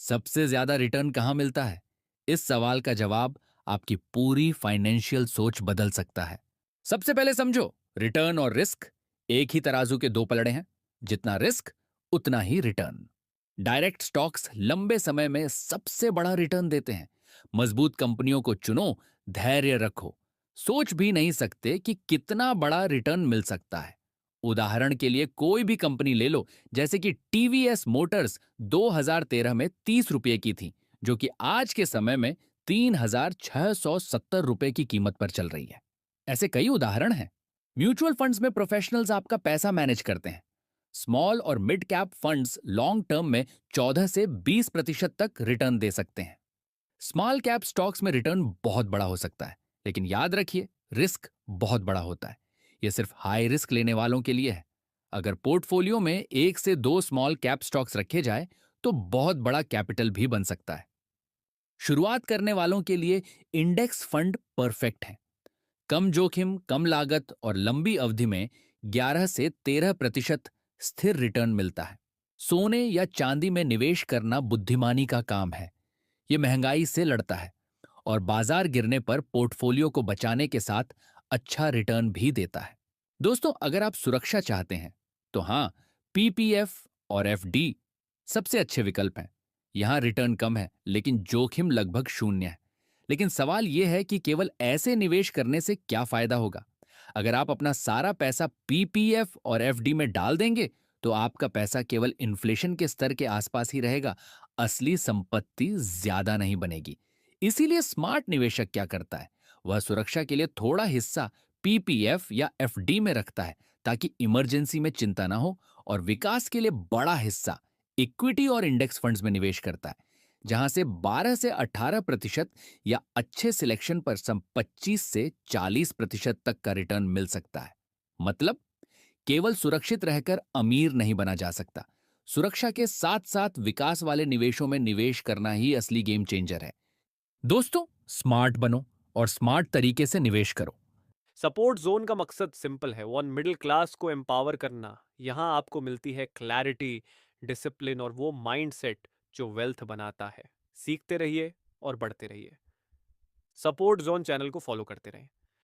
सबसे ज्यादा रिटर्न कहाँ मिलता है? इस सवाल का जवाब आपकी पूरी फाइनेंशियल सोच बदल सकता है। सबसे पहले समझो, रिटर्न और रिस्क एक ही तराजू के दो पलड़े हैं। जितना रिस्क उतना ही रिटर्न। डायरेक्ट स्टॉक्स लंबे समय में सबसे बड़ा रिटर्न देते हैं। मजबूत कंपनियों को चुनो, धैर्य रखो। सोच भी नहीं सकते कि कितना बड़ा रिटर्न मिल सकता है। उदाहरण के लिए कोई भी कंपनी ले लो, जैसे कि टीवीएस मोटर्स 2013 में 30 रुपए की थी, जो कि आज के समय में 3670 रुपए की कीमत पर चल रही है। ऐसे कई उदाहरण हैं। म्यूचुअल फंड्स में प्रोफेशनल्स आपका पैसा मैनेज करते हैं। स्मॉल और mid cap funds long term में 14 से 20% तक रिटर्न दे सकते हैं। स्मॉल कैप स्टॉक्स में रिटर्न बहुत बड़ा हो सकता है, लेकिन याद रखिए, रिस्क बहुत बड़ा होता है। यह सिर्फ हाई रिस्क लेने वालों के लिए है। अगर पोर्टफोलियो में 1 से 2 स्मॉल कैप स्टॉक्स रखे जाए तो बहुत बड़ा कैपिटल भी बन सकता है। शुरुआत करने वालों के लिए इंडेक्स फंड परफेक्ट है। कम जोखिम, कम लागत और लंबी अवधि में 11 से 13% स्थिर रिटर्न मिलता है। सोने या चांदी में निवेश करना बुद्धिमानी का काम है। यह महंगाई से लड़ता है और बाजार गिरने पर पोर्टफोलियो को बचाने के साथ अच्छा रिटर्न भी देता है। दोस्तों, अगर आप सुरक्षा चाहते हैं तो हाँ, पीपीएफ और एफडी सबसे अच्छे विकल्प हैं। यहां रिटर्न कम है लेकिन जोखिम लगभग शून्य है। लेकिन सवाल यह है कि केवल ऐसे निवेश करने से क्या फायदा होगा? अगर आप अपना सारा पैसा पीपीएफ और एफडी में डाल देंगे तो आपका पैसा केवल इन्फ्लेशन के स्तर के आसपास ही रहेगा। असली संपत्ति ज्यादा नहीं बनेगी। इसीलिए स्मार्ट निवेशक क्या करता है? वह सुरक्षा के लिए थोड़ा हिस्सा पीपीएफ या एफडी में रखता है ताकि इमरजेंसी में चिंता ना हो, और विकास के लिए बड़ा हिस्सा इक्विटी और इंडेक्स फंड्स में निवेश करता है, जहां से 12 से 18% या अच्छे सिलेक्शन पर सम 25 से 40% तक का रिटर्न मिल सकता है। मतलब, केवल सुरक्षित रहकर अमीर नहीं बना जा सकता। सुरक्षा के साथ साथ विकास वाले निवेशों में निवेश करना ही असली गेम चेंजर है। दोस्तों, स्मार्ट बनो और स्मार्ट तरीके से निवेश करो। सपोर्ट जोन का मकसद सिंपल है, वन मिडिल क्लास को एम्पावर करना। यहाँ आपको मिलती है क्लैरिटी, डिसिप्लिन और वो माइंडसेट जो वेल्थ बनाता है। सीखते रहिए और बढ़ते रहिए। सपोर्ट जोन चैनल को फॉलो करते रहें।